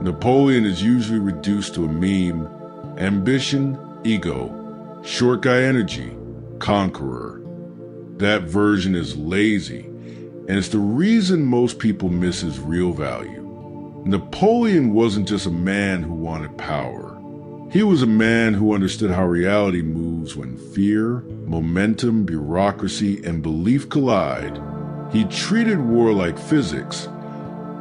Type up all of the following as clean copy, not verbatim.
Napoleon is usually reduced to a meme: ambition, ego, short guy energy, conqueror. That version is lazy, and it's the reason most people miss his real value. Napoleon wasn't just a man who wanted power. He was a man who understood how reality moves when fear, momentum, bureaucracy, and belief collide. He treated war like physics,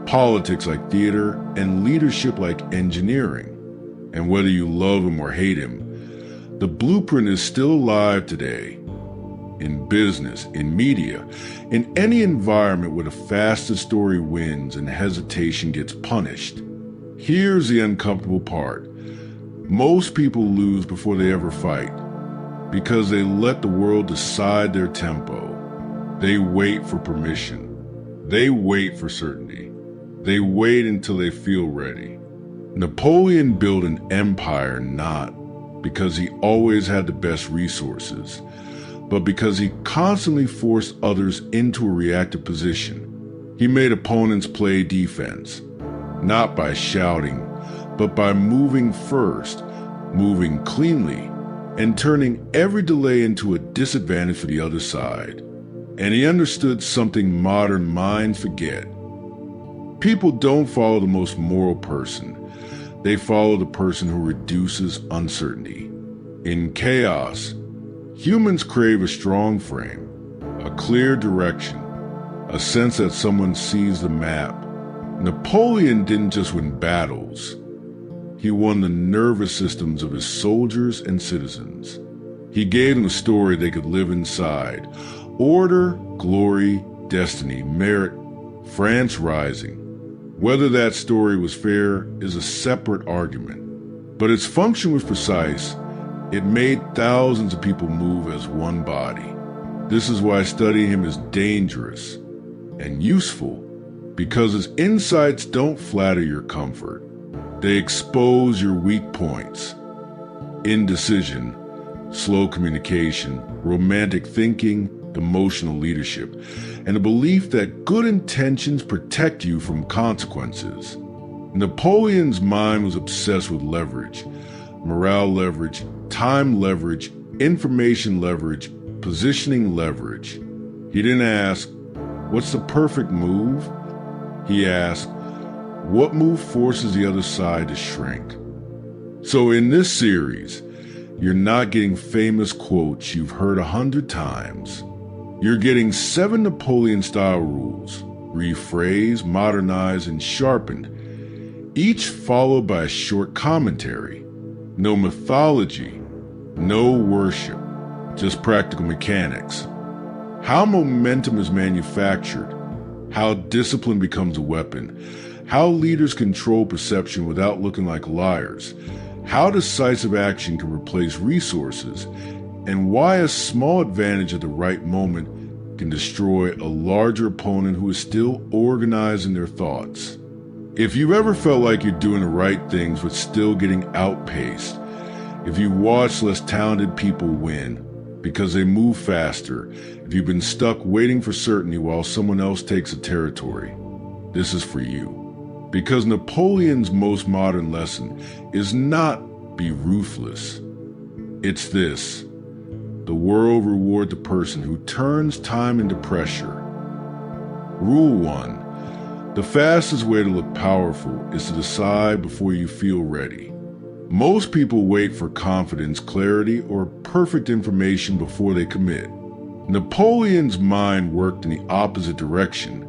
politics like theater, and leadership like engineering. And whether you love him or hate him, the blueprint is still alive today. In business, in media, in any environment where the fastest story wins and hesitation gets punished. Here's the uncomfortable part. Most people lose before they ever fight because they let the world decide their tempo. They wait for permission. They wait for certainty. They wait until they feel ready. Napoleon built an empire not because he always had the best resources, but because he constantly forced others into a reactive position. He made opponents play defense, not by shouting, but by moving first, moving cleanly, and turning every delay into a disadvantage for the other side. And he understood something modern minds forget. People don't follow the most moral person. They follow the person who reduces uncertainty. In chaos, humans crave a strong frame, a clear direction, a sense that someone sees the map. Napoleon didn't just win battles. He won the nervous systems of his soldiers and citizens. He gave them a story they could live inside. Order, glory, destiny, merit, France rising. Whether that story was fair is a separate argument. But its function was precise. It made thousands of people move as one body. This is why studying him is dangerous and useful, because his insights don't flatter your comfort. They expose your weak points: indecision, slow communication, romantic thinking, emotional leadership, and a belief that good intentions protect you from consequences. Napoleon's mind was obsessed with leverage: morale leverage, time leverage, information leverage, positioning leverage. He didn't ask, "What's the perfect move?" He asked, "What move forces the other side to shrink?" So in this series, you're not getting famous quotes you've heard 100 times. You're getting 7 Napoleon-style rules, rephrased, modernized, and sharpened, each followed by a short commentary. No mythology, no worship, just practical mechanics. How momentum is manufactured, how discipline becomes a weapon, how leaders control perception without looking like liars, how decisive action can replace resources, and why a small advantage at the right moment can destroy a larger opponent who is still organizing their thoughts. If you've ever felt like you're doing the right things but still getting outpaced, if you watch less talented people win because they move faster, if you've been stuck waiting for certainty while someone else takes a territory, this is for you. Because Napoleon's most modern lesson is not be ruthless. It's this: the world reward the person who turns time into pressure. Rule 1. The fastest way to look powerful is to decide before you feel ready. Most people wait for confidence, clarity, or perfect information before they commit. Napoleon's mind worked in the opposite direction.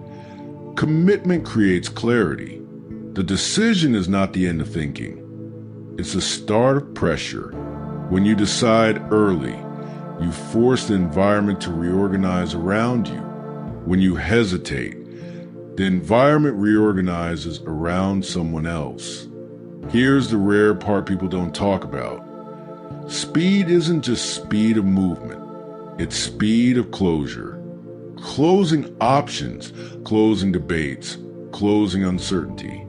Commitment creates clarity. The decision is not the end of thinking. It's the start of pressure. When you decide early, you force the environment to reorganize around you. When you hesitate, the environment reorganizes around someone else. Here's the rare part people don't talk about. Speed isn't just speed of movement. It's speed of closure. Closing options, closing debates, closing uncertainty.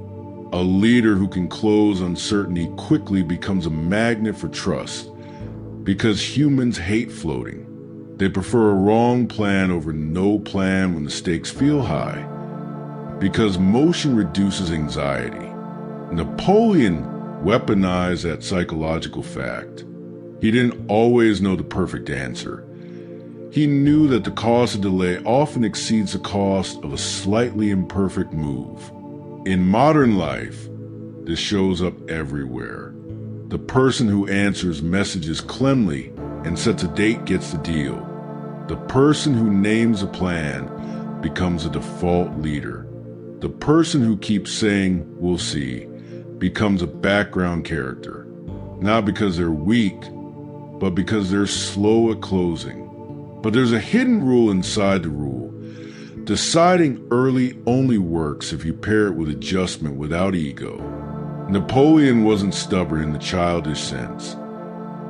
A leader who can close uncertainty quickly becomes a magnet for trust, because humans hate floating. They prefer a wrong plan over no plan when the stakes feel high, because motion reduces anxiety. Napoleon weaponized that psychological fact. He didn't always know the perfect answer. He knew that the cost of delay often exceeds the cost of a slightly imperfect move. In modern life, this shows up everywhere. The person who answers messages cleanly and sets a date gets the deal. The person who names a plan becomes a default leader. The person who keeps saying, "we'll see," becomes a background character. Not because they're weak, but because they're slow at closing. But there's a hidden rule inside the rule. Deciding early only works if you pair it with adjustment without ego. Napoleon wasn't stubborn in the childish sense.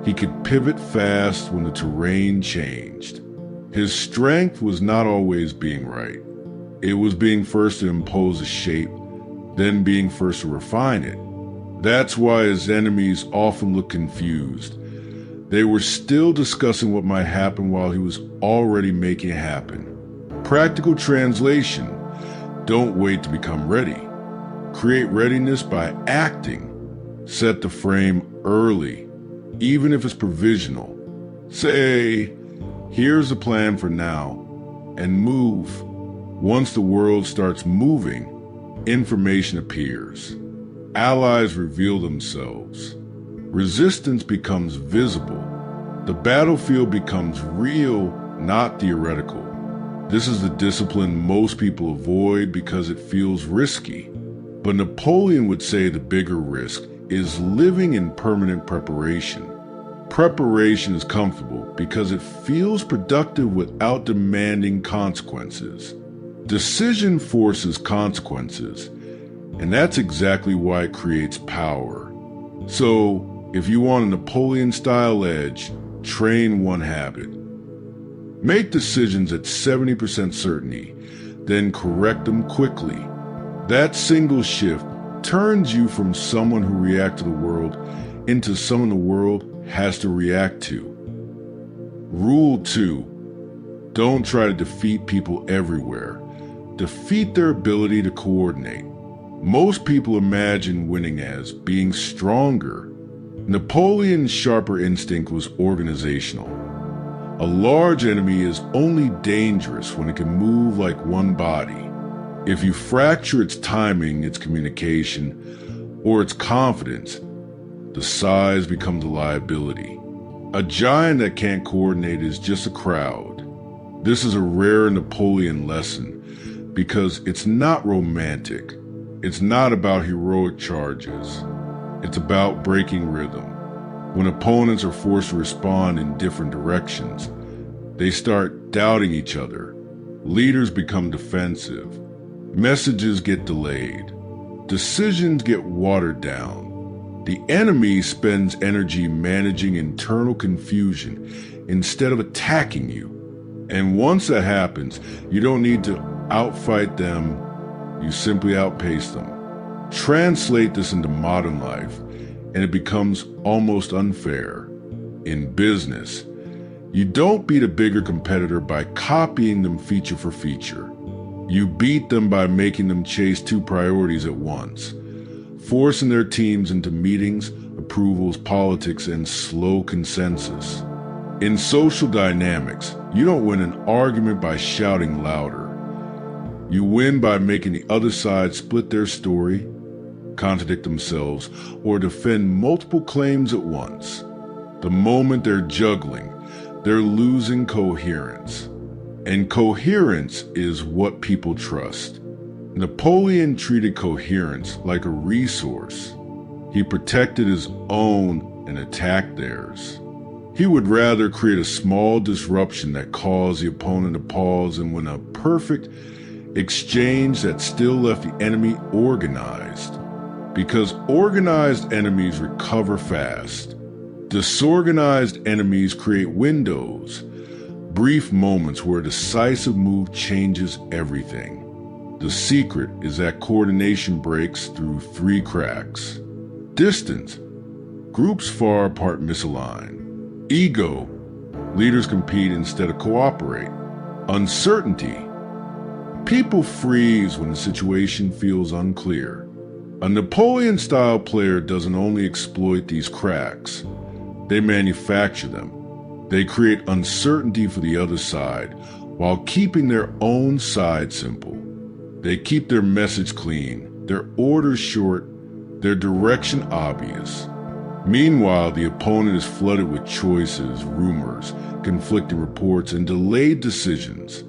He could pivot fast when the terrain changed. His strength was not always being right. It was being first to impose a shape, then being first to refine it. That's why his enemies often looked confused. They were still discussing what might happen while he was already making it happen. Practical translation: don't wait to become ready. Create readiness by acting. Set the frame early, even if it's provisional. Say, here's the plan for now, and move. Once the world starts moving, information appears. Allies reveal themselves. Resistance becomes visible. The battlefield becomes real, not theoretical. This is the discipline most people avoid because it feels risky. But Napoleon would say the bigger risk is living in permanent preparation. Preparation is comfortable because it feels productive without demanding consequences. Decision forces consequences, and that's exactly why it creates power. So, if you want a Napoleon-style edge, train one habit. Make decisions at 70% certainty, then correct them quickly. That single shift turns you from someone who reacts to the world into someone the world has to react to. Rule 2. Don't try to defeat people everywhere. Defeat their ability to coordinate. Most people imagine winning as being stronger. Napoleon's sharper instinct was organizational. A large enemy is only dangerous when it can move like one body. If you fracture its timing, its communication, or its confidence, the size becomes a liability. A giant that can't coordinate is just a crowd. This is a rare Napoleon lesson because it's not romantic. It's not about heroic charges. It's about breaking rhythm. When opponents are forced to respond in different directions, they start doubting each other. Leaders become defensive. Messages get delayed. Decisions get watered down. The enemy spends energy managing internal confusion instead of attacking you. And once that happens, you don't need to outfight them, you simply outpace them. Translate this into modern life, and it becomes almost unfair. In business, you don't beat a bigger competitor by copying them feature for feature. You beat them by making them chase two priorities at once, forcing their teams into meetings, approvals, politics, and slow consensus. In social dynamics, you don't win an argument by shouting louder. You win by making the other side split their story, contradict themselves, or defend multiple claims at once. The moment they're juggling, they're losing coherence. And coherence is what people trust. Napoleon treated coherence like a resource. He protected his own and attacked theirs. He would rather create a small disruption that caused the opponent to pause and win a perfect exchange that still left the enemy organized. Because organized enemies recover fast. Disorganized enemies create windows, brief moments where a decisive move changes everything. The secret is that coordination breaks through 3 cracks. Distance. Groups far apart misalign. Ego. Leaders compete instead of cooperate. Uncertainty. People freeze when the situation feels unclear. A Napoleon-style player doesn't only exploit these cracks, they manufacture them. They create uncertainty for the other side while keeping their own side simple. They keep their message clean, their orders short, their direction obvious. Meanwhile, the opponent is flooded with choices, rumors, conflicting reports, and delayed decisions.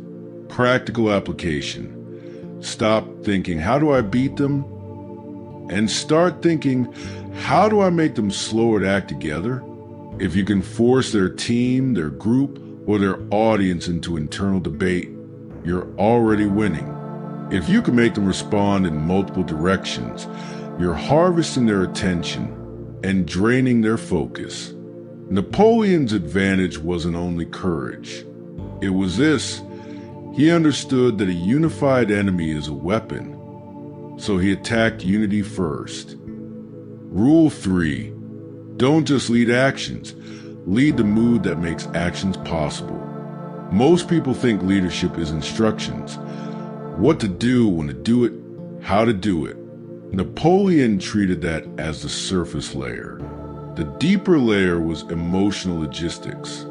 Practical application. Stop thinking, how do I beat them? And start thinking, how do I make them slower to act together? If you can force their team, their group, or their audience into internal debate, you're already winning. If you can make them respond in multiple directions, you're harvesting their attention and draining their focus. Napoleon's advantage wasn't only courage. It was this: he understood that a unified enemy is a weapon, so he attacked unity first. Rule 3. Don't just lead actions, lead the mood that makes actions possible. Most people think leadership is instructions. What to do, when to do it, how to do it. Napoleon treated that as the surface layer. The deeper layer was emotional logistics.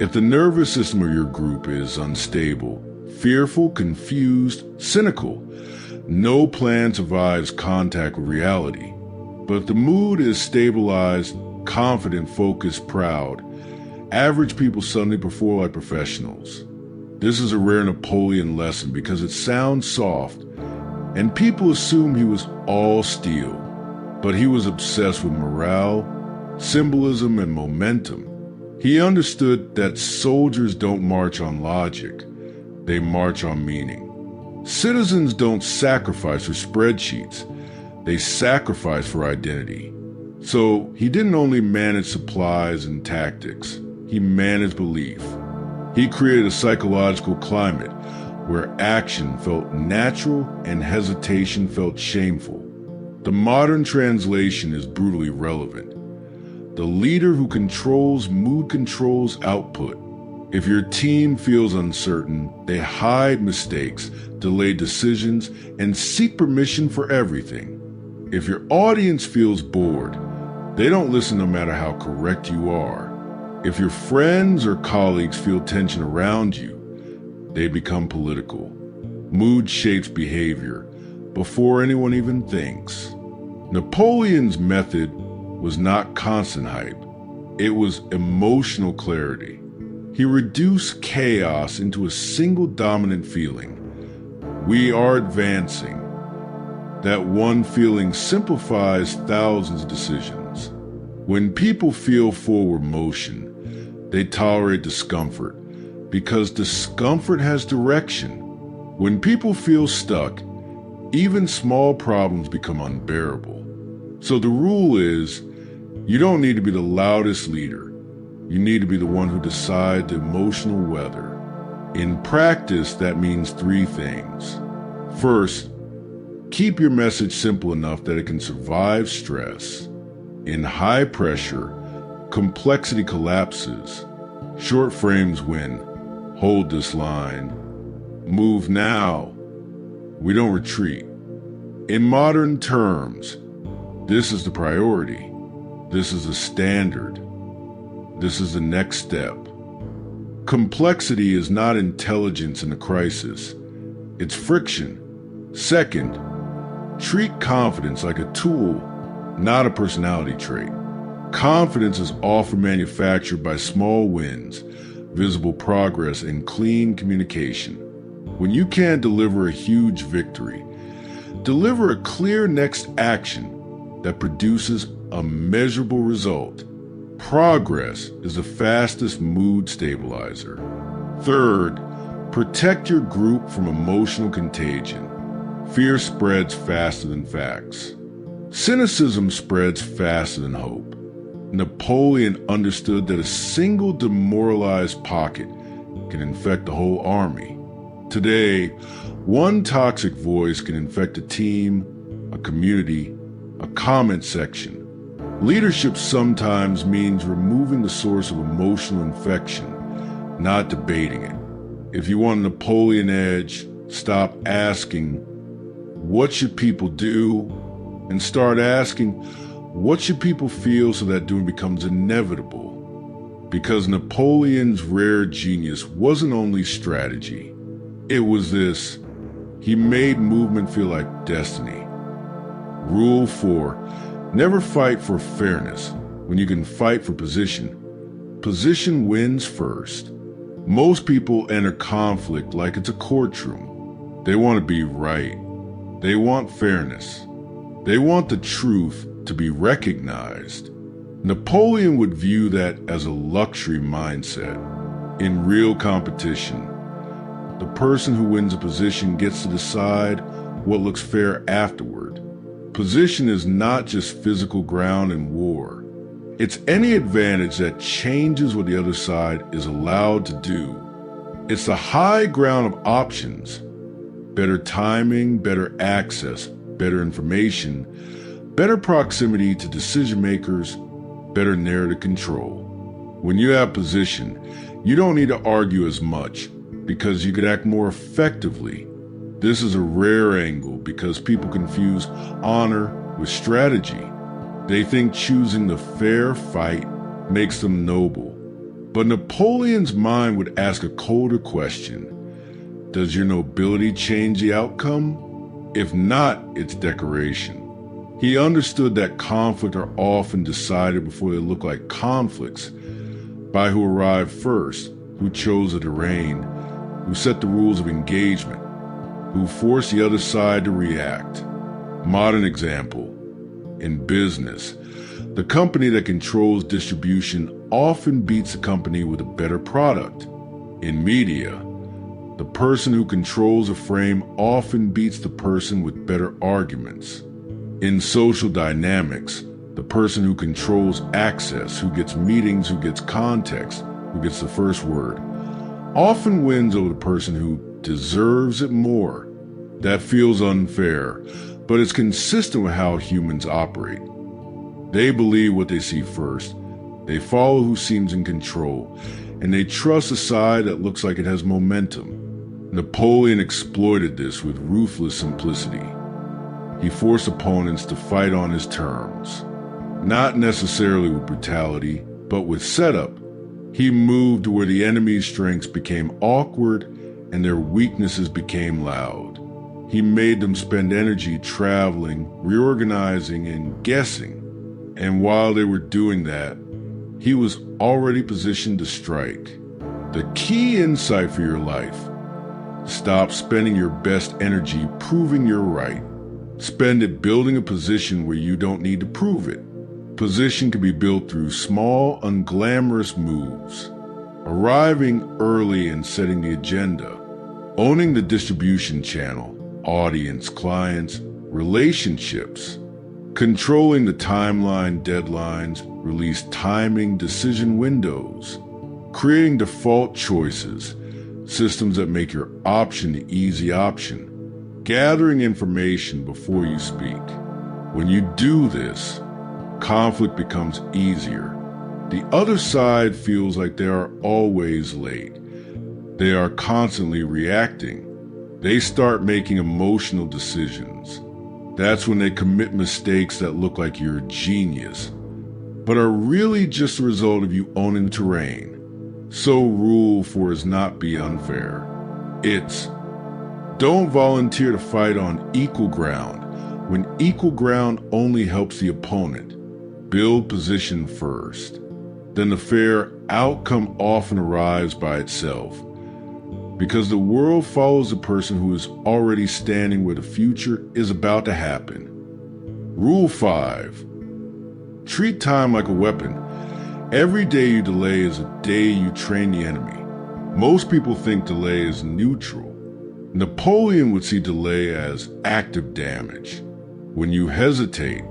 If the nervous system of your group is unstable, fearful, confused, cynical, no plan survives contact with reality. But if the mood is stabilized, confident, focused, proud, average people suddenly perform like professionals. This is a rare Napoleon lesson because it sounds soft, and people assume he was all steel. But he was obsessed with morale, symbolism, and momentum. He understood that soldiers don't march on logic, they march on meaning. Citizens don't sacrifice for spreadsheets, they sacrifice for identity. So he didn't only manage supplies and tactics, he managed belief. He created a psychological climate where action felt natural and hesitation felt shameful. The modern translation is brutally relevant. The leader who controls mood controls output. If your team feels uncertain, they hide mistakes, delay decisions, and seek permission for everything. If your audience feels bored, they don't listen no matter how correct you are. If your friends or colleagues feel tension around you, they become political. Mood shapes behavior before anyone even thinks. Napoleon's method was not constant hype. It was emotional clarity. He reduced chaos into a single dominant feeling. We are advancing. That one feeling simplifies thousands of decisions. When people feel forward motion, they tolerate discomfort because discomfort has direction. When people feel stuck, even small problems become unbearable. So the rule is, you don't need to be the loudest leader. You need to be the one who decides the emotional weather. In practice, that means 3 things. First, keep your message simple enough that it can survive stress. In high pressure, complexity collapses. Short frames win. Hold this line. Move now. We don't retreat. In modern terms, this is the priority. This is the standard. This is the next step. Complexity is not intelligence in a crisis. It's friction. Second, treat confidence like a tool, not a personality trait. Confidence is often manufactured by small wins, visible progress, and clean communication. When you can't deliver a huge victory, deliver a clear next action that produces a measurable result. Progress is the fastest mood stabilizer. Third, protect your group from emotional contagion. Fear spreads faster than facts. Cynicism spreads faster than hope. Napoleon understood that a single demoralized pocket can infect the whole army. Today, one toxic voice can infect a team, a community, a comment section. Leadership sometimes means removing the source of emotional infection, not debating it. If you want a Napoleon edge, stop asking, what should people do? and start asking, what should people feel so that doing becomes inevitable? Because Napoleon's rare genius wasn't only strategy. It was this: he made movement feel like destiny. Rule 4, never fight for fairness when you can fight for position. Position wins first. Most people enter conflict like it's a courtroom. They want to be right. They want fairness. They want the truth to be recognized. Napoleon would view that as a luxury mindset. In real competition, the person who wins a position gets to decide what looks fair afterward. Position is not just physical ground in war. It's any advantage that changes what the other side is allowed to do. It's the high ground of options. Better timing, better access, better information, better proximity to decision makers, better narrative control. When you have position, you don't need to argue as much because you could act more effectively. This is a rare angle because people confuse honor with strategy. They think choosing the fair fight makes them noble. But Napoleon's mind would ask a colder question. Does your nobility change the outcome? If not, it's decoration. He understood that conflict are often decided before they look like conflicts, by who arrived first, who chose the terrain, who set the rules of engagement, who forced the other side to react. Modern example, in business, the company that controls distribution often beats the company with a better product. In media, the person who controls a frame often beats the person with better arguments. In social dynamics, the person who controls access, who gets meetings, who gets context, who gets the first word, often wins over the person who deserves it more. That feels unfair, but it's consistent with how humans operate. They believe what they see first. They follow who seems in control, and they trust a side that looks like it has momentum. Napoleon exploited this with ruthless simplicity. He forced opponents to fight on his terms, not necessarily with brutality, but with setup. He moved to where the enemy's strengths became awkward and their weaknesses became loud. He made them spend energy traveling, reorganizing, and guessing. And while they were doing that, he was already positioned to strike. The key insight for your life: stop spending your best energy proving you're right. Spend it building a position where you don't need to prove it. Position can be built through small, unglamorous moves. Arriving early and setting the agenda. Owning the distribution channel, audience, clients, relationships. Controlling the timeline, deadlines, release timing, decision windows. Creating default choices, systems that make your option the easy option. Gathering information before you speak. When you do this, conflict becomes easier. The other side feels like they are always late. They are constantly reacting. They start making emotional decisions. That's when they commit mistakes that look like you're a genius, but are really just a result of you owning the terrain. So rule 4 is not be unfair. It's don't volunteer to fight on equal ground when equal ground only helps the opponent. Build position first. Then the fair outcome often arrives by itself, because the world follows the person who is already standing where the future is about to happen. Rule 5. Treat time like a weapon. Every day you delay is a day you train the enemy. Most people think delay is neutral. Napoleon would see delay as active damage. When you hesitate,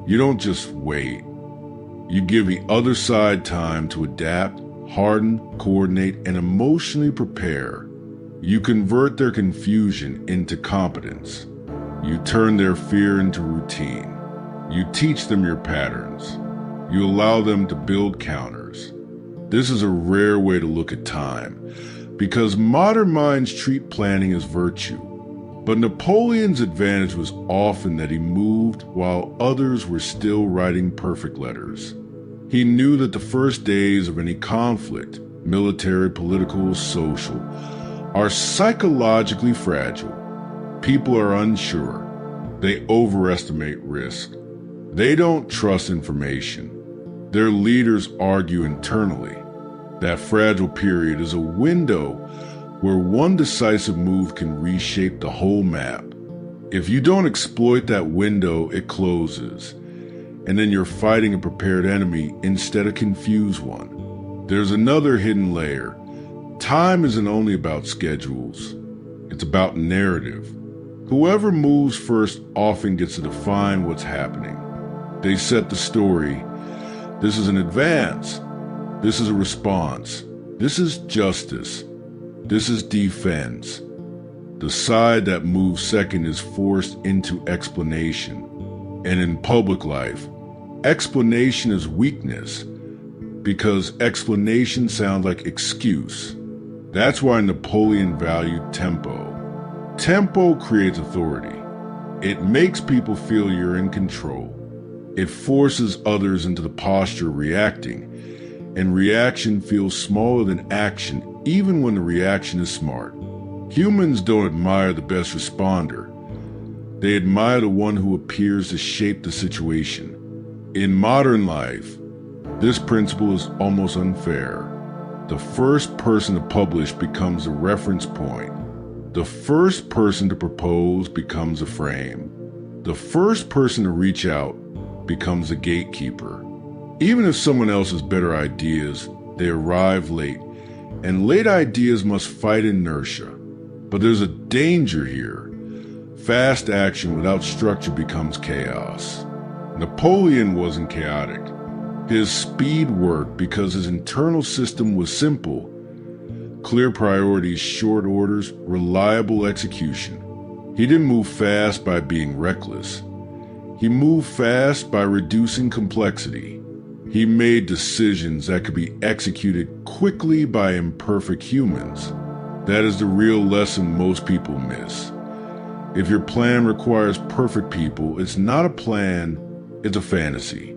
you don't just wait. You give the other side time to adapt, harden, coordinate, and emotionally prepare. You convert their confusion into competence. You turn their fear into routine. You teach them your patterns. You allow them to build counters. This is a rare way to look at time, because modern minds treat planning as virtue. But Napoleon's advantage was often that he moved while others were still writing perfect letters. He knew that the first days of any conflict, military, political, social, are psychologically fragile. People are unsure. They overestimate risk. They don't trust information. Their leaders argue internally. That fragile period is a window where one decisive move can reshape the whole map. If you don't exploit that window, it closes, and then you're fighting a prepared enemy instead of confused one. There's another hidden layer. Time isn't only about schedules. It's about narrative. Whoever moves first often gets to define what's happening. They set the story. This is an advance. This is a response. This is justice. This is defense. The side that moves second is forced into explanation. And in public life, explanation is weakness because explanation sounds like excuse. That's why Napoleon valued tempo. Tempo creates authority. It makes people feel you're in control. It forces others into the posture of reacting, and reaction feels smaller than action even when the reaction is smart. Humans don't admire the best responder. They admire the one who appears to shape the situation. In modern life, this principle is almost unfair. The first person to publish becomes a reference point. The first person to propose becomes a frame. The first person to reach out becomes a gatekeeper. Even if someone else has better ideas, they arrive late, and late ideas must fight inertia. But there's a danger here. Fast action without structure becomes chaos. Napoleon wasn't chaotic. His speed worked because his internal system was simple. Clear priorities, short orders, reliable execution. He didn't move fast by being reckless. He moved fast by reducing complexity. He made decisions that could be executed quickly by imperfect humans. That is the real lesson most people miss. If your plan requires perfect people, it's not a plan, it's a fantasy.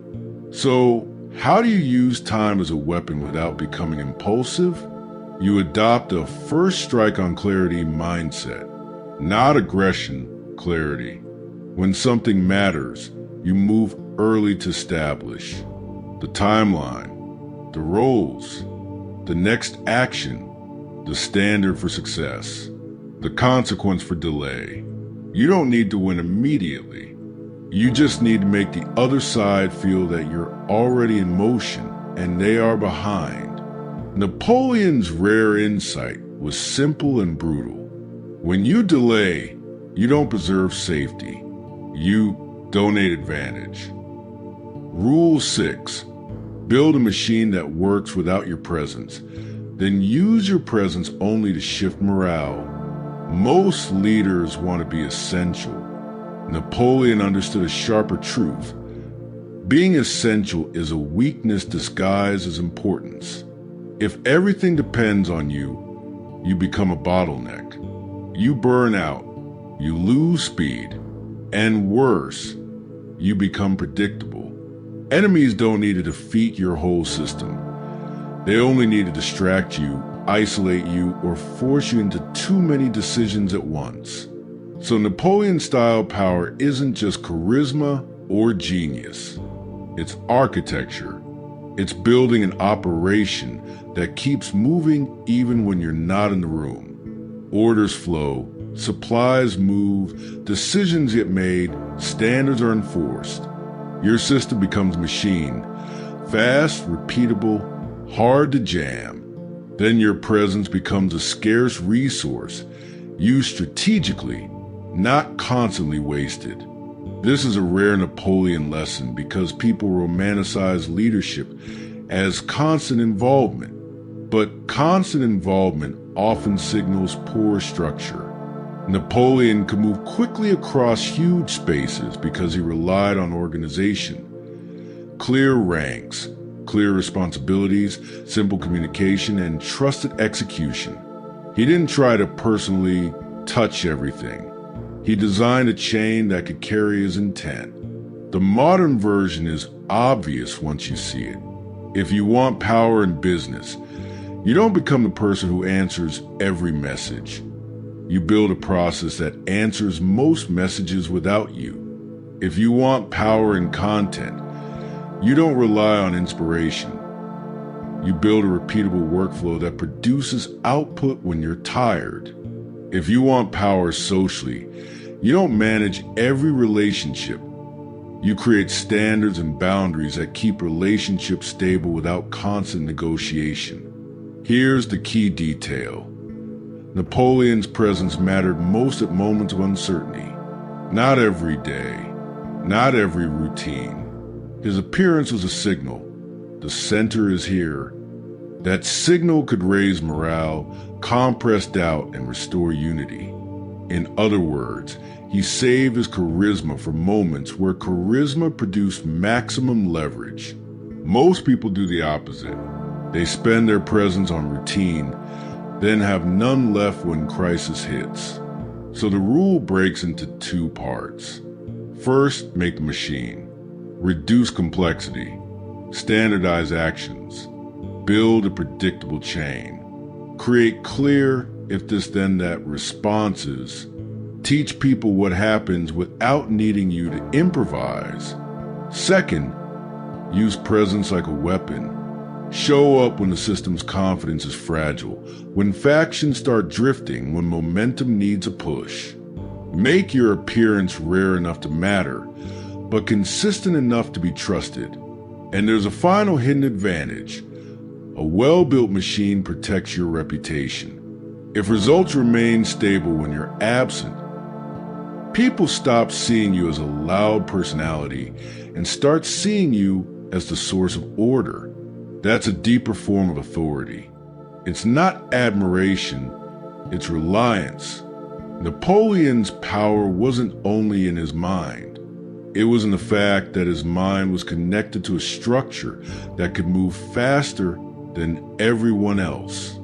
So, how do you use time as a weapon without becoming impulsive? You adopt a first strike on clarity mindset, not aggression, clarity. When something matters, you move early to establish the timeline, the roles, the next action, the standard for success, the consequence for delay. You don't need to win immediately. You just need to make the other side feel that you're already in motion and they are behind. Napoleon's rare insight was simple and brutal. When you delay, you don't preserve safety. You donate advantage. Rule 6. Build a machine that works without your presence. Then use your presence only to shift morale. Most leaders want to be essential. Napoleon understood a sharper truth. Being essential is a weakness disguised as importance. If everything depends on you, you become a bottleneck. You burn out. You lose speed. And worse, you become predictable. Enemies don't need to defeat your whole system. They only need to distract you, isolate you, or force you into too many decisions at once. So Napoleon-style power isn't just charisma or genius. It's architecture. It's building an operation that keeps moving even when you're not in the room. Orders flow, supplies move, decisions get made, standards are enforced. Your system becomes machine, fast, repeatable, hard to jam. Then your presence becomes a scarce resource, used strategically, not constantly wasted. This is a rare Napoleon lesson because people romanticize leadership as constant involvement, but constant involvement often signals poor structure. Napoleon could move quickly across huge spaces because he relied on organization. Clear ranks, clear responsibilities, simple communication, and trusted execution. He didn't try to personally touch everything. He designed a chain that could carry his intent. The modern version is obvious once you see it. If you want power in business, you don't become the person who answers every message. You build a process that answers most messages without you. If you want power in content, you don't rely on inspiration. You build a repeatable workflow that produces output when you're tired. If you want power socially, you don't manage every relationship. You create standards and boundaries that keep relationships stable without constant negotiation. Here's the key detail. Napoleon's presence mattered most at moments of uncertainty. Not every day, not every routine. His appearance was a signal. The center is here. That signal could raise morale, compress doubt, and restore unity. In other words, he saved his charisma for moments where charisma produced maximum leverage. Most people do the opposite. They spend their presence on routine, then have none left when crisis hits. So the rule breaks into two parts. First, make the machine. Reduce complexity. Standardize actions. Build a predictable chain. Create clear, if this then that responses. Teach people what happens without needing you to improvise. Second, use presence like a weapon. Show up when the system's confidence is fragile, when factions start drifting, when momentum needs a push. Make your appearance rare enough to matter, but consistent enough to be trusted. And there's a final hidden advantage. A well-built machine protects your reputation. If results remain stable when you're absent, people stop seeing you as a loud personality and start seeing you as the source of order. That's a deeper form of authority. It's not admiration, it's reliance. Napoleon's power wasn't only in his mind. It was in the fact that his mind was connected to a structure that could move faster than everyone else.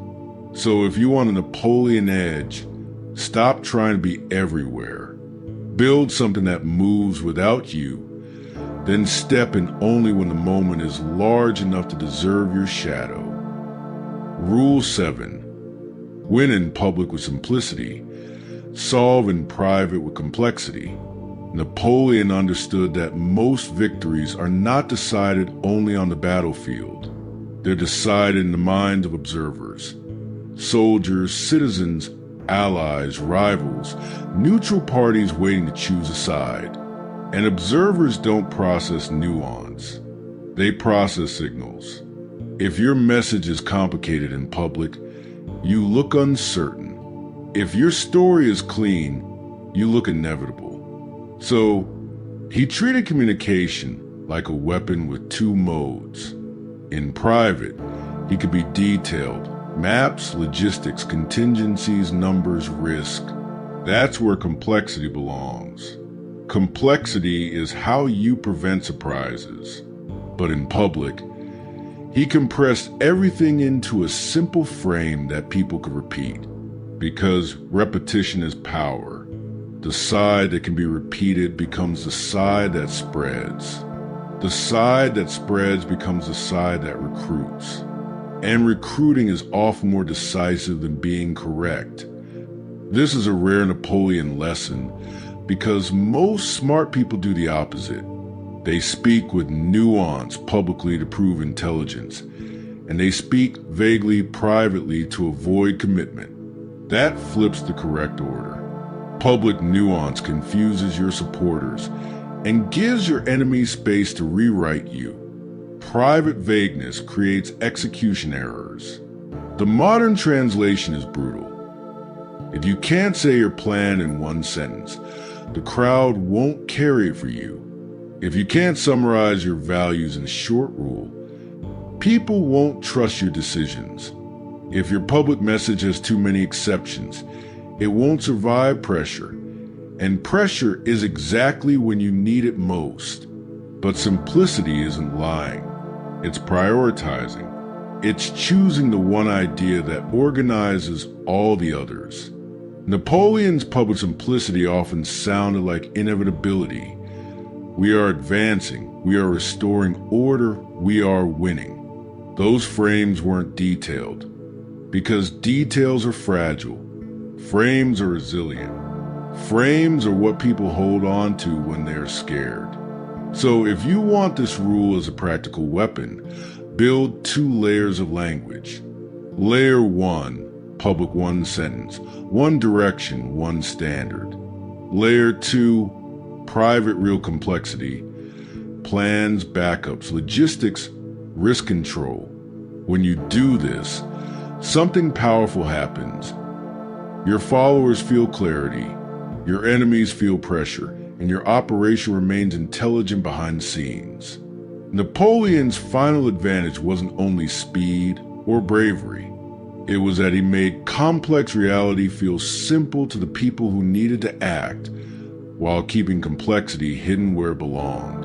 So if you want a Napoleon edge, stop trying to be everywhere. Build something that moves without you, then step in only when the moment is large enough to deserve your shadow. Rule 7. Win in public with simplicity. Solve in private with complexity. Napoleon understood that most victories are not decided only on the battlefield. They're decided in the minds of observers. Soldiers, citizens, allies, rivals, neutral parties waiting to choose a side. And observers don't process nuance. They process signals. If your message is complicated in public, you look uncertain. If your story is clean, you look inevitable. So, he treated communication like a weapon with two modes. In private, he could be detailed. Maps, logistics, contingencies, numbers, risk. That's where complexity belongs. Complexity is how you prevent surprises. But in public, he compressed everything into a simple frame that people could repeat. Because repetition is power. The side that can be repeated becomes the side that spreads. The side that spreads becomes the side that recruits. And recruiting is often more decisive than being correct. This is a rare Napoleon lesson because most smart people do the opposite. They speak with nuance publicly to prove intelligence, and they speak vaguely privately to avoid commitment. That flips the correct order. Public nuance confuses your supporters and gives your enemies space to rewrite you. Private vagueness creates execution errors. The modern translation is brutal. If you can't say your plan in one sentence, the crowd won't carry it for you. If you can't summarize your values in a short rule, people won't trust your decisions. If your public message has too many exceptions, it won't survive pressure. And pressure is exactly when you need it most. But simplicity isn't lying. It's prioritizing. It's choosing the one idea that organizes all the others. Napoleon's public simplicity often sounded like inevitability. We are advancing, we are restoring order, we are winning. Those frames weren't detailed, because details are fragile. Frames are resilient. Frames are what people hold on to when they're scared. So if you want this rule as a practical weapon, build 2 layers of language. Layer 1, public one sentence, one direction, one standard. Layer 2, private real complexity, plans, backups, logistics, risk control. When you do this, something powerful happens. Your followers feel clarity, your enemies feel pressure, and your operation remains intelligent behind the scenes. Napoleon's final advantage wasn't only speed or bravery. It was that he made complex reality feel simple to the people who needed to act, while keeping complexity hidden where it belonged.